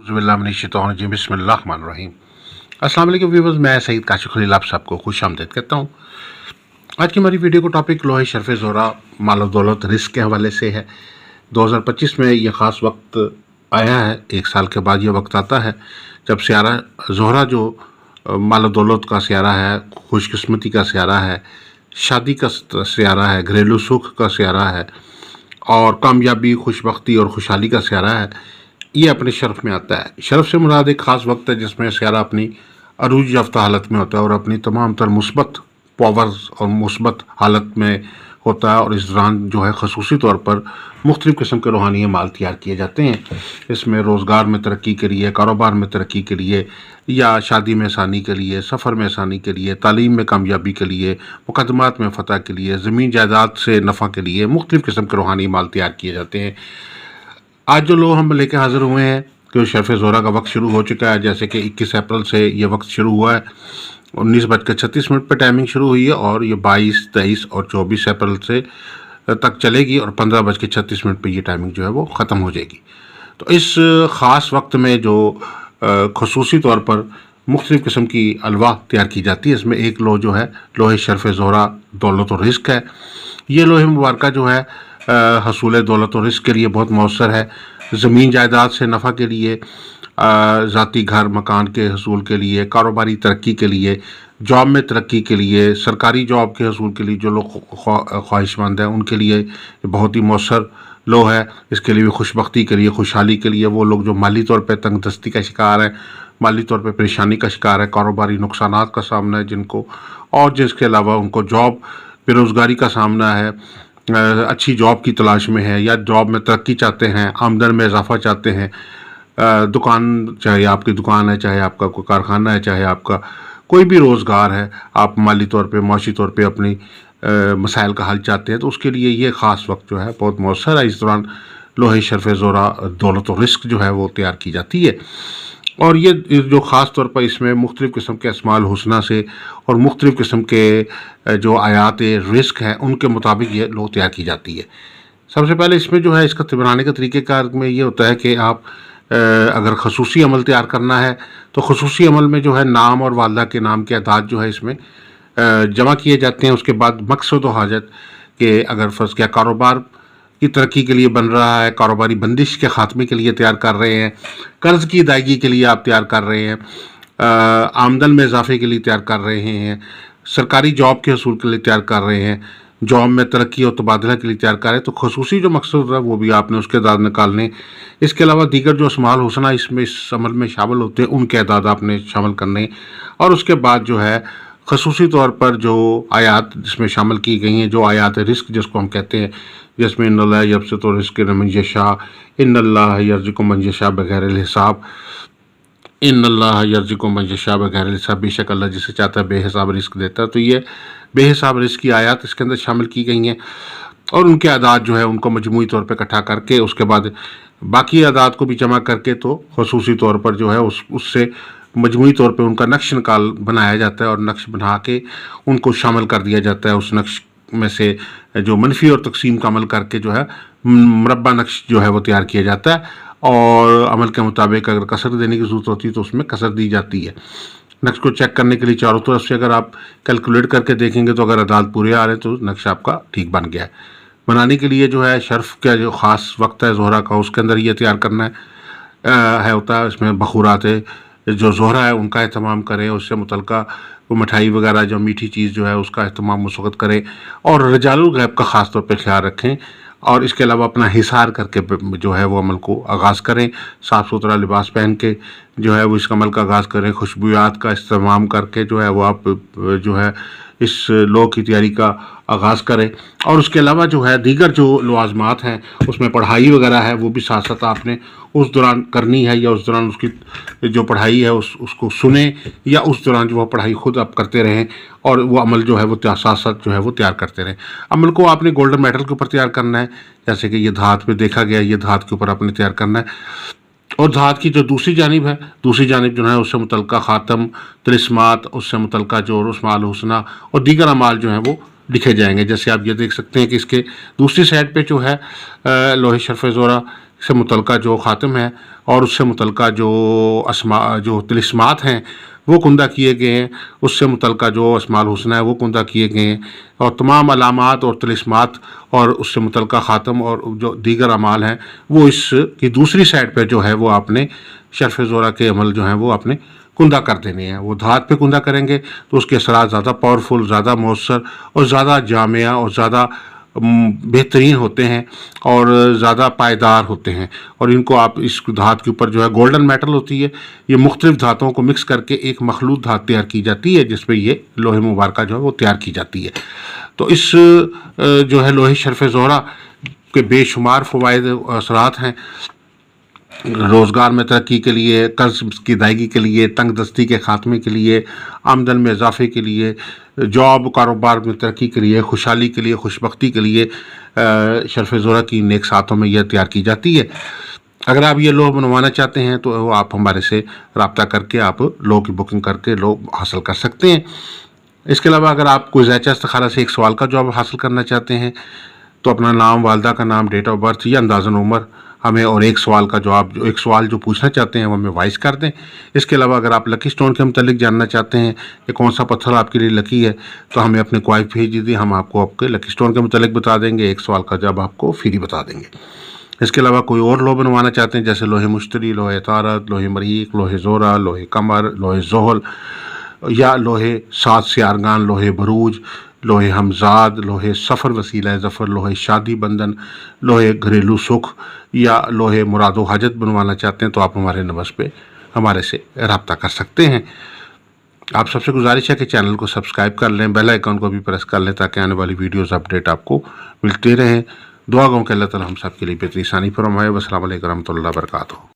बिस्मिल्लाहिर्रहमानिर्रहीम बिस्मिल्लाहिर्रहमानिर्रहीम। अस्सलाम वालेकुम व्यूअर्स, मैं सईद काशिफ खलील आप सबको खुश आमदीद कहता हूँ। आज की हमारी वीडियो को टॉपिक लोहे शर्फ ज़ोहरा माल दौलत रिस्क के हवाले से है। 2025 में ये ख़ास वक्त आया है, एक साल के बाद ये वक्त आता है जब सियारा ज़ोहरा जो माल दौलत का सियारा है, खुशकिस्मती का सियारा है, शादी का सियारा है, घरेलू सुख का सियारा है और कामयाबी, खुशबख्ती और खुशहाली का सियारा है, ये अपने शर्फ में आता है। शर्फ से मुराद एक ख़ास वक्त है जिसमें सियारा अपनी अरूज याफ्ता हालत में होता है और अपनी तमाम तर मुस्बत पावर्स और मुस्बत हालत में होता है। और इस दौरान जो है खसूसी तौर पर मुख्तलिफ़ किस्म के रूहानी माल तैयार किए जाते हैं। इसमें रोज़गार में तरक्की के लिए, कारोबार में तरक्की के लिए, या शादी में आसानी के लिए, सफ़र में आसानी के लिए, तालीम में कामयाबी के लिए, मुकदमात में फ़तह के लिए, ज़मीन जायदाद से नफ़ा के लिए मुख्तलिफ़ किस्म के रूहानी माल तैयार किए जाते हैं। आज जो लोग हम लेके हाज़िर हुए हैं कि शर्फ ज़ोहरा का वक्त शुरू हो चुका है, जैसे कि 21 अप्रैल से ये वक्त शुरू हुआ है। 19:36 पर टाइमिंग शुरू हुई है और ये 22, 23 और 24 अप्रैल से तक चलेगी और 15:36 पर ये टाइमिंग जो है वो ख़त्म हो जाएगी। तो इस ख़ास वक्त में जो खसूसी तौर पर मुख्तलिफ़ किस्म की अलवा तैयार की जाती है, इसमें एक लो जो है लोहे शर्फ ज़ोहरा दौलत और रिस्क है। ये लोहे मुबारका जो है हसूल दौलत और रिस्क के लिए बहुत मौसर है। ज़मीन जायदाद से नफ़ा के लिए, ज़ाती घर मकान के हसूल के लिए, कारोबारी तरक्की के लिए, जॉब में तरक्की के लिए, सरकारी जॉब के हसूल के लिए जो लोग ख्वाहिशमंद हैं उनके लिए बहुत ही मौसर लो है। इसके लिए भी खुशबख्ती के लिए, खुशहाली के लिए, वो लोग जो माली तौर पर तंगदस्ती का शिकार हैं, माली तौर पर परेशानी का शिकार है, कारोबारी नुकसानात का सामना है जिनको, और जिसके अलावा उनको जॉब बेरोज़गारी का सामना है, अच्छी जॉब की तलाश में है या जॉब में तरक्की चाहते हैं, आमदन में इजाफा चाहते हैं, दुकान, चाहे आपकी दुकान है, चाहे आपका कोई कारखाना है, चाहे आपका कोई भी रोज़गार है, आप माली तौर पे, माशी तौर पे अपनी मसाइल का हल चाहते हैं, तो उसके लिए ये ख़ास वक्त जो है बहुत मौसर है। इस दौरान लोहे शर्फ ज़ोहरा दौलत और रिस्क जो है वो तैयार की जाती है। और ये जो ख़ास तौर पर इसमें मुख्तलिफ़ किस्म के अस्माल हुस्ना से और मुख्तलिफ़ किस्म के जो आयात रिस्क हैं उनके मुताबिक ये लो तैयार की जाती है। सबसे पहले इसमें जो है इसका बनाने का तरीक़ेकार में ये होता है कि आप अगर खसूसी अमल तैयार करना है तो खसूसी अमल में जो है नाम और वालदा के नाम के अदाद जो है इसमें जमा किए जाते हैं। उसके बाद मकसद व हाजत के, अगर फ़र्ज़ किया कारोबार की तरक्की के लिए बन रहा है, कारोबारी बंदिश के ख़ात्मे के लिए तैयार कर रहे हैं, कर्ज़ की अदायगी के लिए आप तैयार कर रहे हैं, आमदन में इजाफे के लिए तैयार कर रहे हैं, सरकारी जॉब के हसूल के लिए तैयार कर रहे हैं, जॉब में तरक्की और तबादला के लिए तैयार कर रहे हैं, तो खसूसी जो मकसद है वो भी आपने उसके अदाद निकालने। इसके अलावा दीगर जो अस्माल हुस्ना इसमें इस अमल में शामिल होते हैं उनके अदाद आपने शामिल करने। और उसके बाद जो है खसूसी तौर पर जो आयात जिसमें शामिल की गई हैं, जो आयात रिस्क जिसको हम कहते हैं, जिसमें इन्नल्लाह यब्सुतु रिज़्क़ लिमन यशा, इन्नल्लाह यर्ज़ुक़ु मन यशा बगैर हिसाब, इन्नल्लाह यर्ज़ुक़ु मन यशा बगैर हिसाब, बेशक अल्लाह जिसे चाहता है बेहिसाब रिस्क देता है। तो ये बेहिसाब रिस्क की आयत इसके अंदर शामिल की गई हैं और उनके अदाद जो है उनको मजमूई तौर पे इकट्ठा करके उसके बाद बाकी अदाद को भी जमा करके तो खसूसी तौर पर जो है उससे मजमूई तौर पे उनका नक्श निकाल बनाया जाता है और नक्श बना के उनको शामिल कर दिया जाता है। उस नक्श में से जो मनफी और तकसीम का अमल करके जो है मुरब्बा नक्श जो है वो तैयार किया जाता है और अमल के मुताबिक अगर कसर देने की ज़रूरत होती है तो उसमें कसर दी जाती है। नक्श को चेक करने के लिए चारों तरफ से अगर आप कैलकुलेट करके देखेंगे तो अगर अदाद पूरे आ रहे हैं तो नक्शा आपका ठीक बन गया है। बनाने के लिए जो है शर्फ का जो ख़ास वक्त है ज़ोहरा का, उसके अंदर ये तैयार करना है होता है। इसमें बखूरात जो ज़ोहरा है उनका एहतमाम करें, उससे मुतल्लिका वो मिठाई वगैरह जो मीठी चीज़ जो है उसका एहतमाम उस वक्त करें और रजालुल गैब का ख़ास तौर पर ख्याल रखें। और इसके अलावा अपना हिसार करके जो है वो अमल को आगाज़ करें, साफ़ सुथरा लिबास पहन के जो है वो इस अमल का आगाज़ करें, खुशबूयात का इस्तेमाल करके जो है वो आप जो है इस लो की तैयारी का आगाज़ करें। और उसके अलावा जो है दीगर जो लवाज़मात हैं उसमें पढ़ाई वगैरह है वो भी साथ साथ आपने उस दौरान करनी है, या उस दौरान उसकी जो पढ़ाई है उसको सुने, या उस दौरान जो है पढ़ाई खुद आप करते रहें और वो अमल जो है वो साथ साथ जो है वो तैयार करते रहें। अमल को आपने गोल्डन मेटल के ऊपर तैयार करना है, जैसे कि ये धात पे देखा गया, ये धात के ऊपर आपने तैयार करना है। और धात की जो दूसरी जानिब है, दूसरी जानिब जो है उससे मुतल्लिका ख़ातम, तिलिस्मात, उससे मुतल्लिका जो अस्माल हुस्ना और दीगर अमाल जो हैं वो लिखे जाएंगे। जैसे आप ये देख सकते हैं कि इसके दूसरी साइड पे जो है लोहे शर्फ ज़ोहरा سے متعلقہ جو خاتم ہے اور اس سے متعلقہ جو طلسمات ہیں وہ کندہ کیے گئے ہیں، اس سے متعلقہ جو اسماء الحسنہ ہے وہ کندہ کیے گئے ہیں، اور تمام علامات اور طلسمات اور اس سے متعلقہ خاتم اور جو دیگر اعمال ہیں وہ اس کی دوسری سائڈ پہ جو ہے وہ آپ نے شرف زہرہ کے عمل جو ہیں وہ آپ نے کندہ کر دینے ہیں۔ وہ دھات پہ کندہ کریں گے تو اس کے اثرات زیادہ پاورفل، زیادہ مؤثر اور زیادہ جامع اور زیادہ بہترین ہوتے ہیں اور زیادہ پائیدار ہوتے ہیں، اور ان کو آپ اس دھات کے اوپر جو ہے گولڈن میٹل ہوتی ہے، یہ مختلف دھاتوں کو مکس کر کے ایک مخلوط دھات تیار کی جاتی ہے جس پہ یہ لوح مبارکہ جو ہے وہ تیار کی جاتی ہے۔ تو اس جو ہے لوح شرف زہرہ کے بے شمار فوائد و اثرات ہیں، روزگار میں ترقی کے لیے، قرض کی ادائیگی کے لیے، تنگ دستی کے خاتمے کے لیے، آمدن میں اضافے کے لیے، جاب کاروبار میں ترقی کے لیے، خوشحالی کے لیے، خوشبختی کے لیے شرف زہرہ کی نیک ساتوں میں یہ تیار کی جاتی ہے۔ اگر آپ یہ لوح بنوانا چاہتے ہیں تو آپ ہمارے سے رابطہ کر کے آپ لوح کی بکنگ کر کے لوح حاصل کر سکتے ہیں۔ اس کے علاوہ اگر آپ کوئی ذائچہ استخارہ سے ایک سوال کا جواب حاصل کرنا چاہتے ہیں تو اپنا نام، والدہ کا نام، ڈیٹ آف برتھ یا اندازاً عمر ہمیں، اور ایک سوال جو پوچھنا چاہتے ہیں وہ ہمیں وائس کر دیں۔ اس کے علاوہ اگر آپ لکی سٹون کے متعلق جاننا چاہتے ہیں کہ کون سا پتھر آپ کے لیے لکی ہے تو ہمیں اپنے کوائف بھیج دیجیے، ہم آپ کو آپ کے لکی سٹون کے متعلق بتا دیں گے، ایک سوال کا جواب آپ کو فری بتا دیں گے۔ اس کے علاوہ کوئی اور لوح بنوانا چاہتے ہیں جیسے لوح مشتری، لوح عطارد، لوح مریخ، لوح زہرہ، لوح قمر، لوح زحل، یا لوح 7 سیارگان، لوح بروج، لوح ہمزاد، لوح سفر وسیلہ ظفر، لوح شادی بندھن، لوح گھریلو سکھ، یا لوح مراد و حاجت بنوانا چاہتے ہیں تو آپ ہمارے نمبر پہ ہمارے سے رابطہ کر سکتے ہیں۔ آپ سب سے گزارش ہے کہ چینل کو سبسکرائب کر لیں، بیل آئیکن کو بھی پریس کر لیں تاکہ آنے والی ویڈیوز اپڈیٹ آپ کو ملتے رہیں۔ دعا گوں کہ اللہ تعالی ہم سب کے لیے بہتری ثانی فرمائے۔ والسلام علیکم ورحمۃ اللہ وبرکاتہ۔